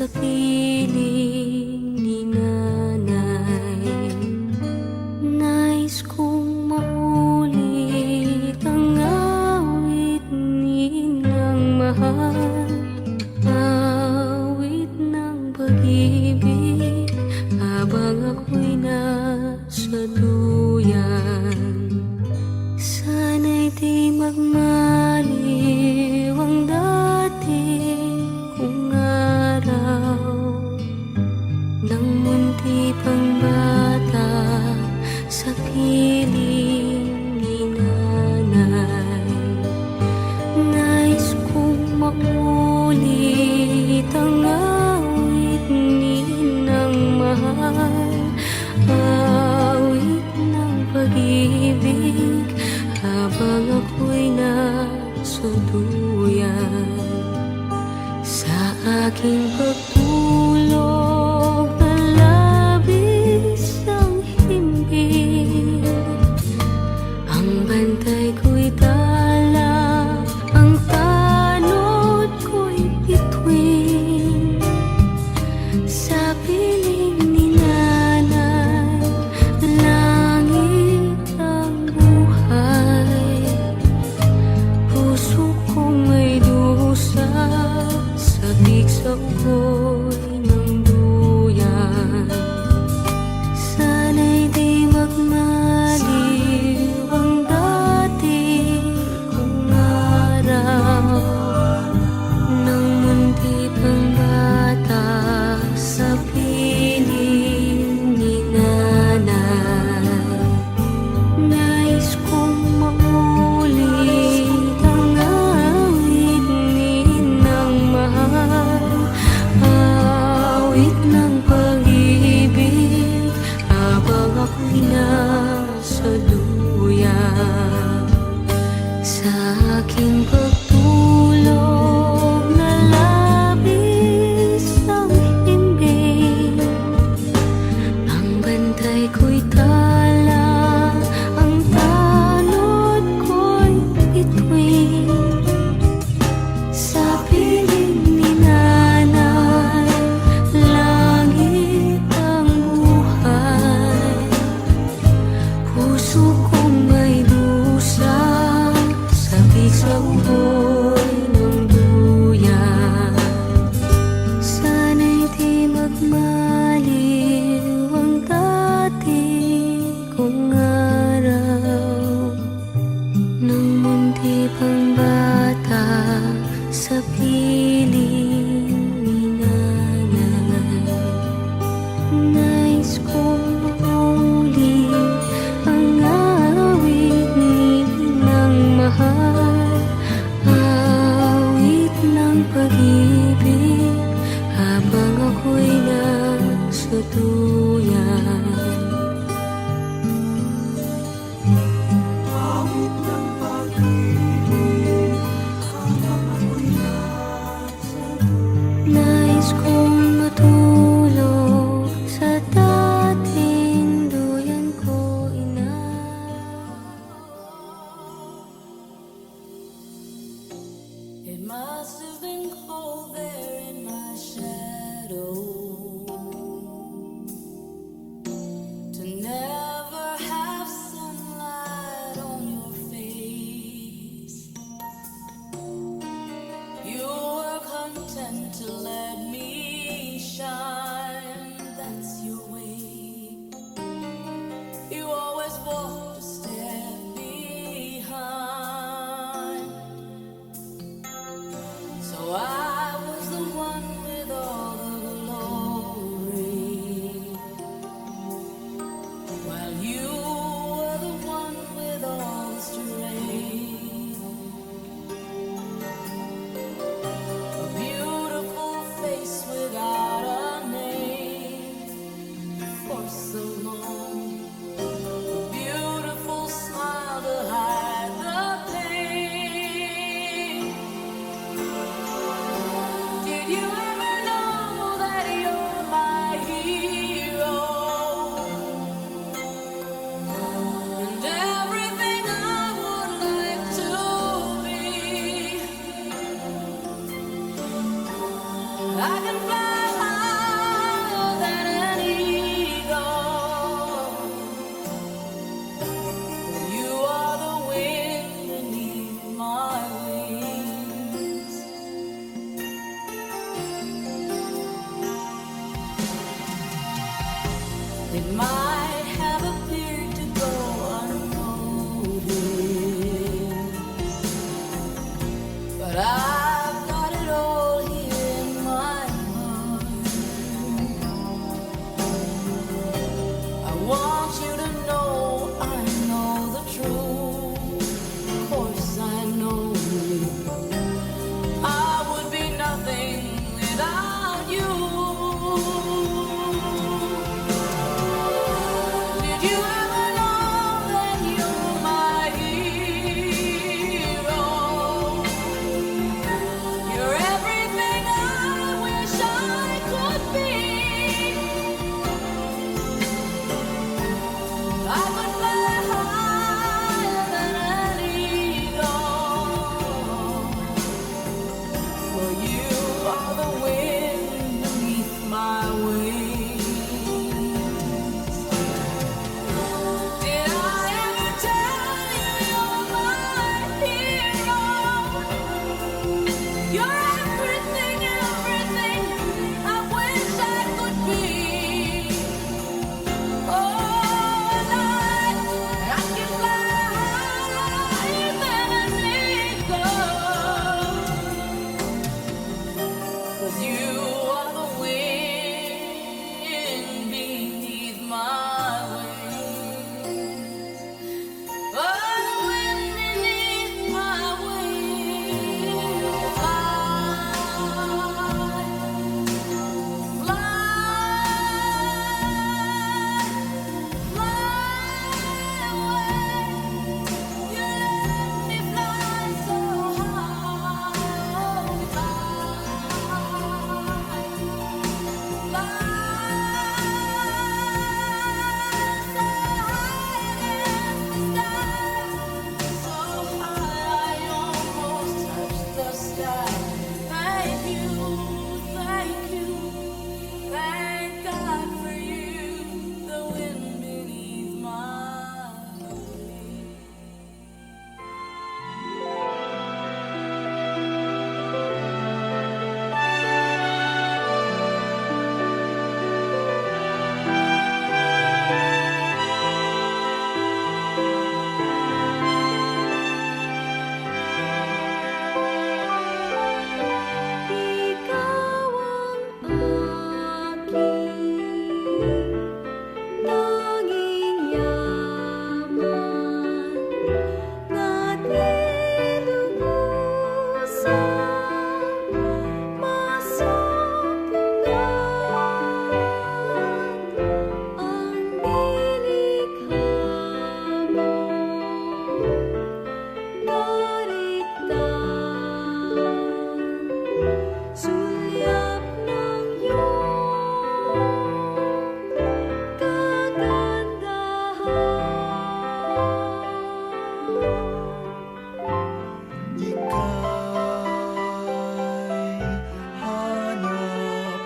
sa piling ni nanay. Nais kong maulit ang awit ninang mahal, awit ng pag-ibig habang ako'y nasa duyan. Sana'y di magmaliw ang dati kong araw, nang munti pang bata sa piling ni nanay. Nais kong maulit ang awit ninang mahal, awit ng pag-ibig habang ako'y nasa duyan. Sa aking pagtulog na labis ang himbing, ang bantay ko'y tala, ang tanod ko'y bituin. Sa piling ni nanay, langit ang buhay. Puso kong may dusa, sabik sa ukoy ng duyan. Sana'y di magmaliw ang dati kong araw, nang munti pang bata sa piling ni nanay. Nais kong maulit ang awit ninang mahal, awit ng pag-ibig habang ako'y nasa duyan. Sa aking pagtulog na labis ang himbing, ang bantay ko'y tala, ang tanod ko'y bituin. Sa piling ni nanay, langit ang buhay. Puso kong may dusa, sabik sa ukoy ng duyan. Sana'y di magmaliw ang dati kong araw, nang munti pang bata sa piling ni nanay. Nais kong maulit ang awit ninang mahal, awit ng pag-ibig habang ako'y nasa duyan. Nais kong matulog sa dating duyan ko, ina. It must have been cold there in my shadow to never have sunlight on your face. You were content to let me shine, that's your way. You always walked a step behind. So I was the one with all the glory, while you were the one with all the strength. A beautiful face without a name for so long, a beautiful smile to hide the pain. Did you ever know that you're my hero? And everything I would like to be. I can fly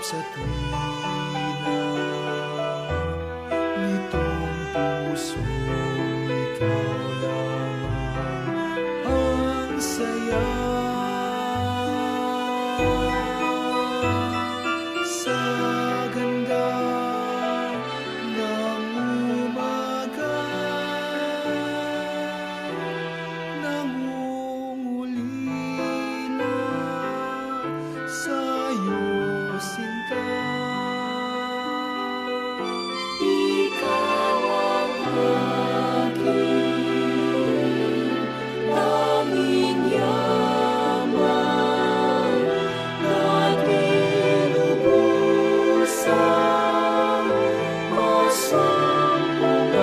sa tuwina nitong pusong ikaw lamang ang saya. Sa ganda ng umaga, nangunguli na sa'yo sinta. Ikaw ang aking tanging yaman at binubusan masampungan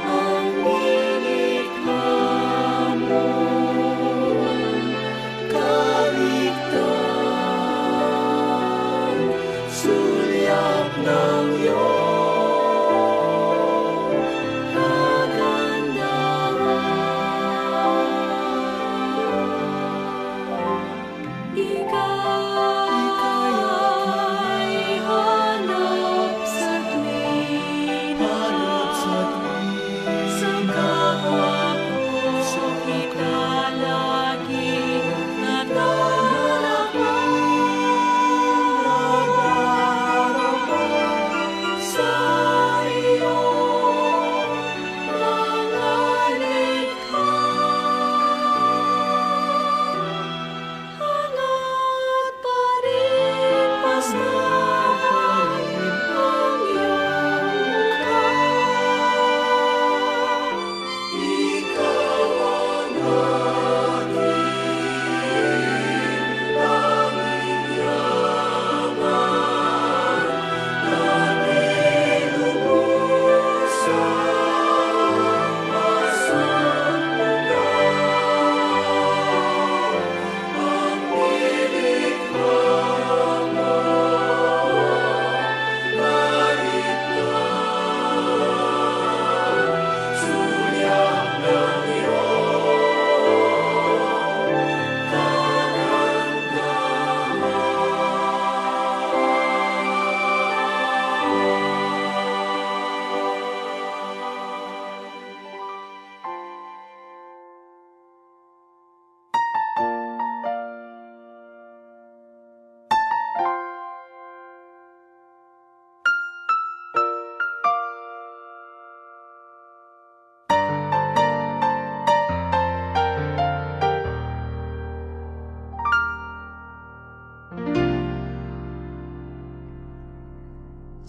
ang nilikha mo. Kaligtan, sulyap ng iyong kagandahan. Ika'y hanap sa tuwina, sa kapwa ko ikalagi nadarama sa iyong mga likha. Hangat pa rin basta ang iyong mukha. Ikaw ang aking tanging yaman at binubusan masampungan ang nilikha mo. Kaligtan, sulyap ng iyong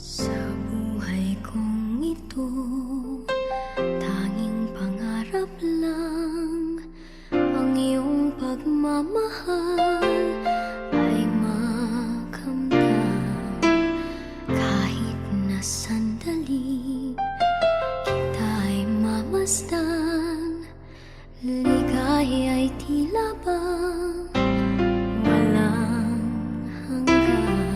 Sa buhay kong ito, tanging pangarap lang ang iyong pagmamahal ay makamtan. Kahit na sandali kita'y mamasdan, ligaya ay tila bang walang hanggan.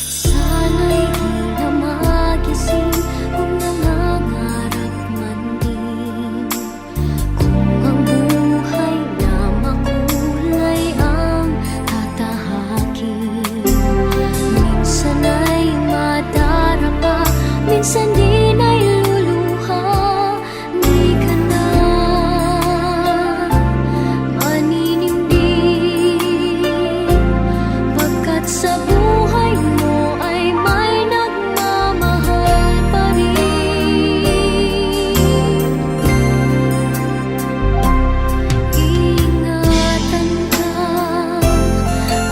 Sana'y di na magising kung nangangarap man din, kung ang buhay na makulay ang tatahakin. Minsan ay madarapa, minsan din ay luluha. Di ka na maninindig, pagkat sa buhay mo ay may nagmamahal pa rin. Ingatan ka,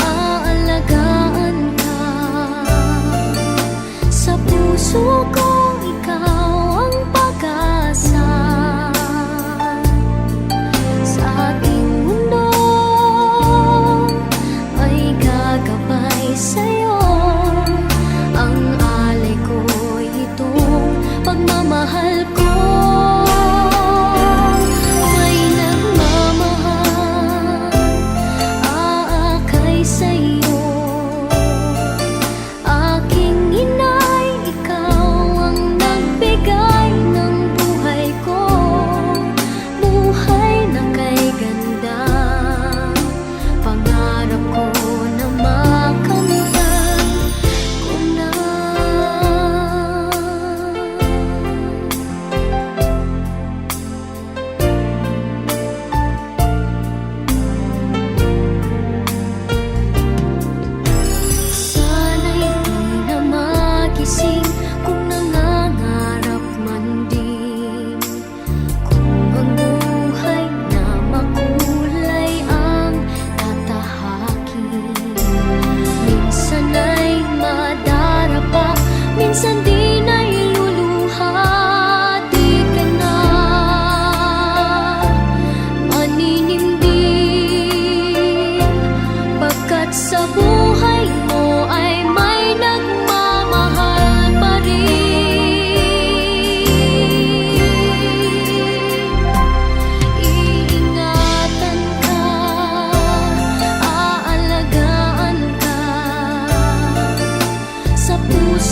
aalagaan ka, sa puso ko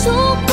suka